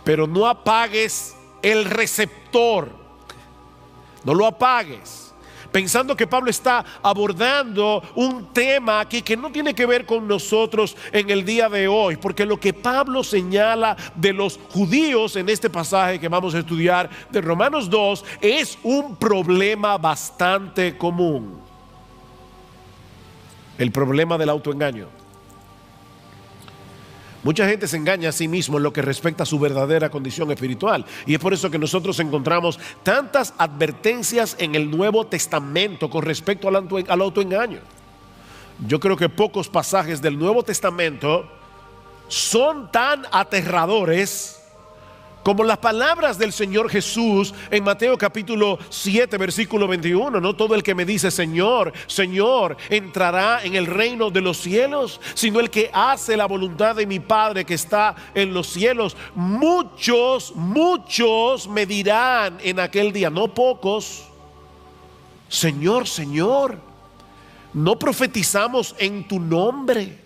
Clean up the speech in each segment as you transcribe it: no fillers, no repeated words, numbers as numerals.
pero no apagues el receptor. No lo apagues, pensando que Pablo está abordando un tema aquí que no tiene que ver con nosotros en el día de hoy, porque lo que Pablo señala de los judíos en este pasaje que vamos a estudiar de Romanos 2 es un problema bastante común: el problema del autoengaño. Mucha gente se engaña a sí mismo en lo que respecta a su verdadera condición espiritual, y es por eso que nosotros encontramos tantas advertencias en el Nuevo Testamento con respecto al autoengaño. Yo creo que pocos pasajes del Nuevo Testamento son tan aterradores como las palabras del Señor Jesús en Mateo capítulo 7 versículo 21. No todo el que me dice Señor, Señor, entrará en el reino de los cielos, sino el que hace la voluntad de mi Padre que está en los cielos. Muchos me dirán en aquel día, no pocos: Señor, Señor, ¿no profetizamos en tu nombre?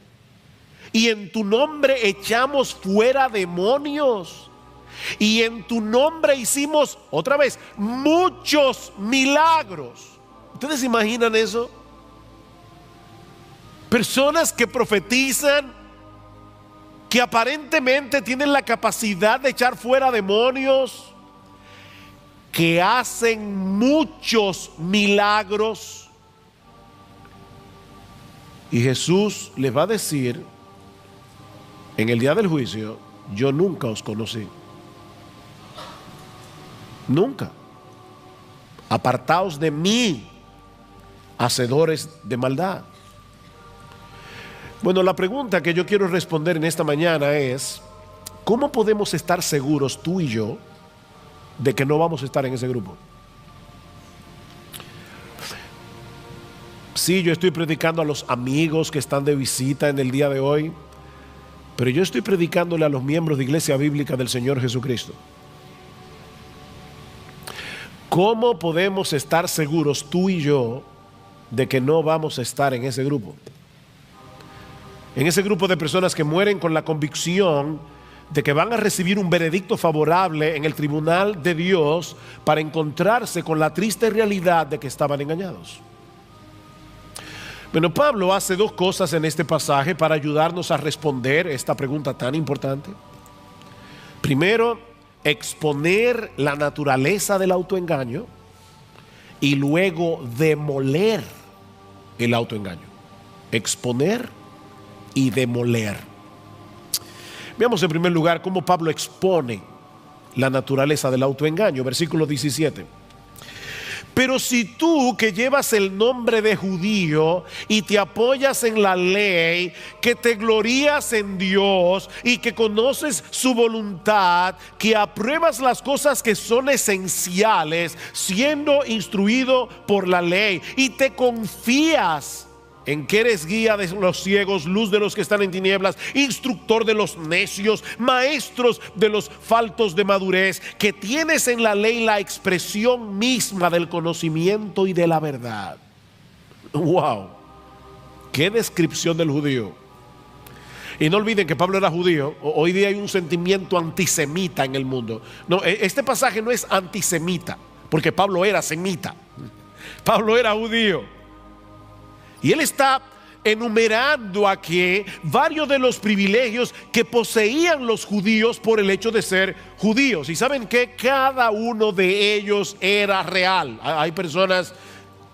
Y en tu nombre echamos fuera demonios. Y en tu nombre hicimos, otra vez, muchos milagros. ¿Ustedes se imaginan eso? Personas que profetizan, que aparentemente tienen la capacidad de echar fuera demonios, que hacen muchos milagros. Y Jesús les va a decir en el día del juicio: yo nunca os conocí. Nunca. Apartaos de mí, hacedores de maldad. Bueno, la pregunta que yo quiero responder en esta mañana es: ¿cómo podemos estar seguros tú y yo de que no vamos a estar en ese grupo? Sí, yo estoy predicando a los amigos que están de visita en el día de hoy, pero yo estoy predicándole a los miembros de Iglesia Bíblica del Señor Jesucristo. ¿Cómo podemos estar seguros tú y yo de que no vamos a estar en ese grupo? En ese grupo de personas que mueren con la convicción de que van a recibir un veredicto favorable en el tribunal de Dios, para encontrarse con la triste realidad de que estaban engañados. Bueno, Pablo hace dos cosas en este pasaje para ayudarnos a responder esta pregunta tan importante. Primero, exponer la naturaleza del autoengaño, y luego demoler el autoengaño. Exponer y demoler. Veamos en primer lugar cómo Pablo expone la naturaleza del autoengaño. Versículo 17. Pero si tú, que llevas el nombre de judío y te apoyas en la ley, que te glorías en Dios y que conoces su voluntad, que apruebas las cosas que son esenciales, siendo instruido por la ley, y te confías en que eres guía de los ciegos, luz de los que están en tinieblas, instructor de los necios, maestros de los faltos de madurez, que tienes en la ley la expresión misma del conocimiento y de la verdad. ¡Wow! ¡Qué descripción del judío! Y no olviden que Pablo era judío. Hoy día hay un sentimiento antisemita en el mundo. No, este pasaje no es antisemita, porque Pablo era semita. Pablo era judío. Y él está enumerando aquí varios de los privilegios que poseían los judíos por el hecho de ser judíos. Y saben que cada uno de ellos era real. Hay personas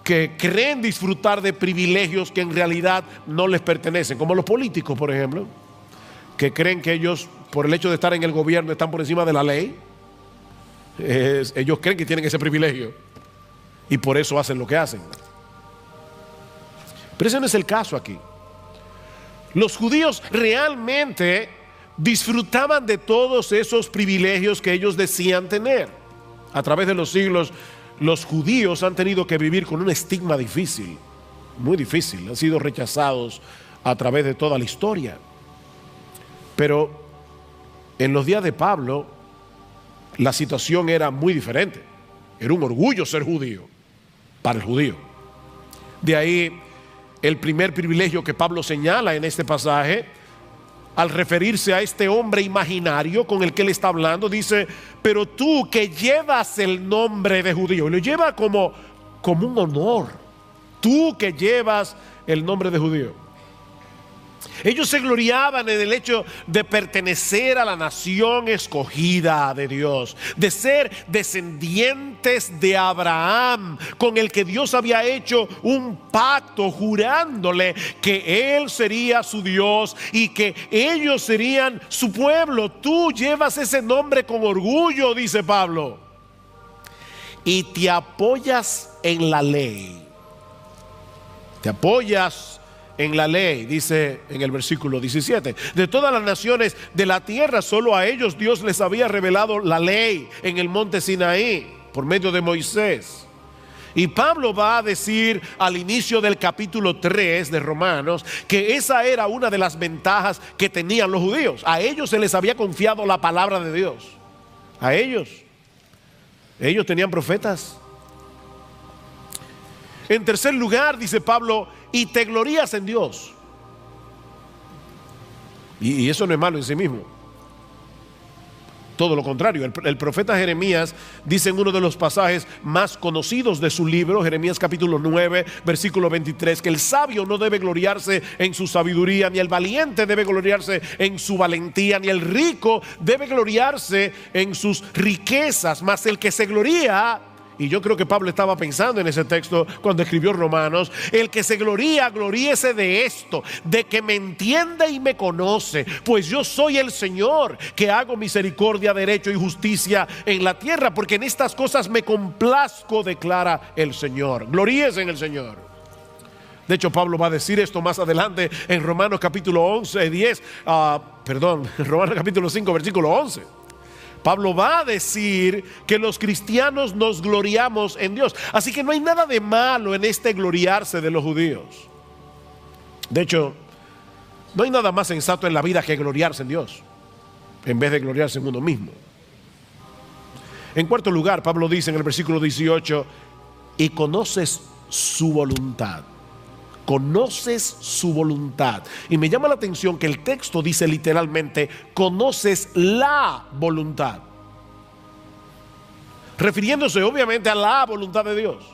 que creen disfrutar de privilegios que en realidad no les pertenecen, como los políticos, por ejemplo, que creen que ellos, por el hecho de estar en el gobierno, están por encima de la ley. Ellos creen que tienen ese privilegio y por eso hacen lo que hacen. Pero ese no es el caso aquí. Los judíos realmente disfrutaban de todos esos privilegios que ellos decían tener. A través de los siglos, los judíos han tenido que vivir con un estigma difícil, muy difícil. Han sido rechazados a través de toda la historia. Pero en los días de Pablo, la situación era muy diferente. Era un orgullo ser judío para el judío. De ahí el primer privilegio que Pablo señala en este pasaje: al referirse a este hombre imaginario con el que él está hablando, dice: pero tú que llevas el nombre de judío, y lo lleva como un honor, tú que llevas el nombre de judío. Ellos se gloriaban en el hecho de pertenecer a la nación escogida de Dios, de ser descendientes de Abraham, con el que Dios había hecho un pacto, jurándole que Él sería su Dios y que ellos serían su pueblo. Tú llevas ese nombre con orgullo, dice Pablo, y te apoyas en la ley. Te apoyas en la ley, dice en el versículo 17. De todas las naciones de la tierra, solo a ellos Dios les había revelado la ley en el monte Sinaí por medio de Moisés. Y Pablo va a decir al inicio del capítulo 3 de Romanos que esa era una de las ventajas que tenían los judíos. A ellos se les había confiado la palabra de Dios. A ellos tenían profetas. En tercer lugar, dice Pablo, y te glorías en Dios. Y eso no es malo en sí mismo. Todo lo contrario, el profeta Jeremías dice en uno de los pasajes más conocidos de su libro, Jeremías capítulo 9, versículo 23, que el sabio no debe gloriarse en su sabiduría, ni el valiente debe gloriarse en su valentía, ni el rico debe gloriarse en sus riquezas, mas el que se gloría, y yo creo que Pablo estaba pensando en ese texto cuando escribió Romanos, el que se gloría, gloríese de esto, de que me entiende y me conoce, pues yo soy el Señor, que hago misericordia, derecho y justicia en la tierra, porque en estas cosas me complazco, declara el Señor. Gloríese en el Señor. De hecho, Pablo va a decir esto más adelante en Romanos capítulo 5, versículo 11. Pablo va a decir que los cristianos nos gloriamos en Dios. Así que no hay nada de malo en este gloriarse de los judíos. De hecho, no hay nada más sensato en la vida que gloriarse en Dios, en vez de gloriarse en uno mismo. En cuarto lugar, Pablo dice en el versículo 18: y conoces su voluntad. Conoces su voluntad. Y me llama la atención que el texto dice literalmente: conoces la voluntad, refiriéndose obviamente a la voluntad de Dios.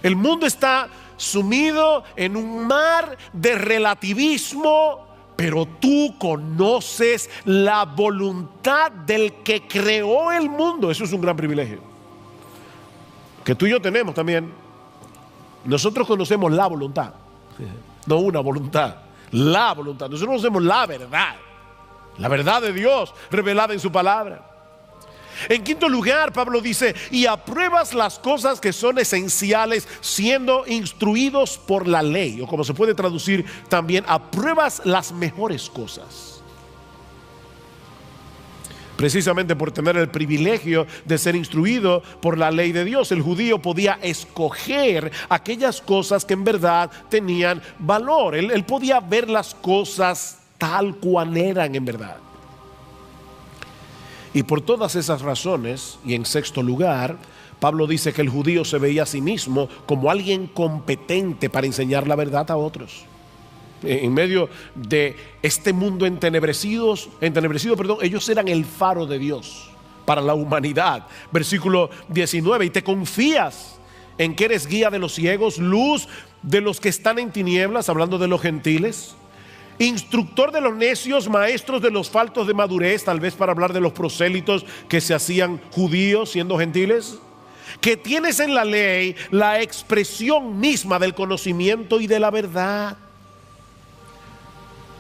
El mundo está sumido en un mar de relativismo, pero tú conoces la voluntad del que creó el mundo. Eso es un gran privilegio que tú y yo tenemos también. Nosotros conocemos la voluntad, no una voluntad, la voluntad. Nosotros conocemos la verdad de Dios revelada en su palabra. En quinto lugar, Pablo dice: y apruebas las cosas que son esenciales, siendo instruidos por la ley, o como se puede traducir también, apruebas las mejores cosas. Precisamente por tener el privilegio de ser instruido por la ley de Dios, el judío podía escoger aquellas cosas que en verdad tenían valor. Él podía ver las cosas tal cual eran en verdad. Y por todas esas razones, y en sexto lugar, Pablo dice que el judío se veía a sí mismo como alguien competente para enseñar la verdad a otros. En medio de este mundo entenebrecido, ellos eran el faro de Dios para la humanidad. Versículo 19: y te confías en que eres guía de los ciegos, luz de los que están en tinieblas, hablando de los gentiles, instructor de los necios, maestros de los faltos de madurez, tal vez para hablar de los prosélitos que se hacían judíos siendo gentiles, que tienes en la ley la expresión misma del conocimiento y de la verdad.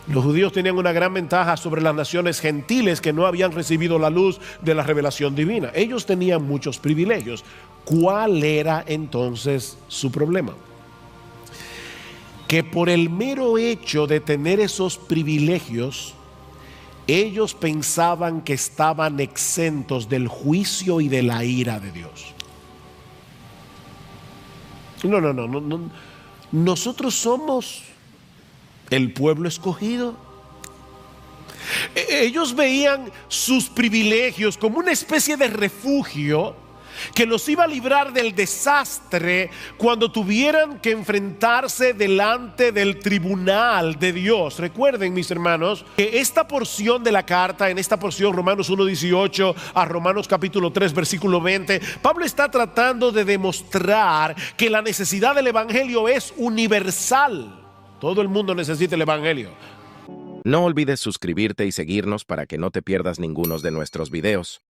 Los judíos tenían una gran ventaja sobre las naciones gentiles que no habían recibido la luz de la revelación divina. Ellos tenían muchos privilegios. ¿Cuál era entonces su problema? Que por el mero hecho de tener esos privilegios, ellos pensaban que estaban exentos del juicio y de la ira de Dios. No. Nosotros somos el pueblo escogido. Ellos veían sus privilegios como una especie de refugio que los iba a librar del desastre cuando tuvieran que enfrentarse delante del tribunal de Dios. Recuerden, mis hermanos, que esta porción de la carta, en esta porción Romanos 1:18 a Romanos capítulo 3 versículo 20, Pablo está tratando de demostrar que la necesidad del evangelio es universal. Todo el mundo necesita el evangelio. No olvides suscribirte y seguirnos para que no te pierdas ninguno de nuestros videos.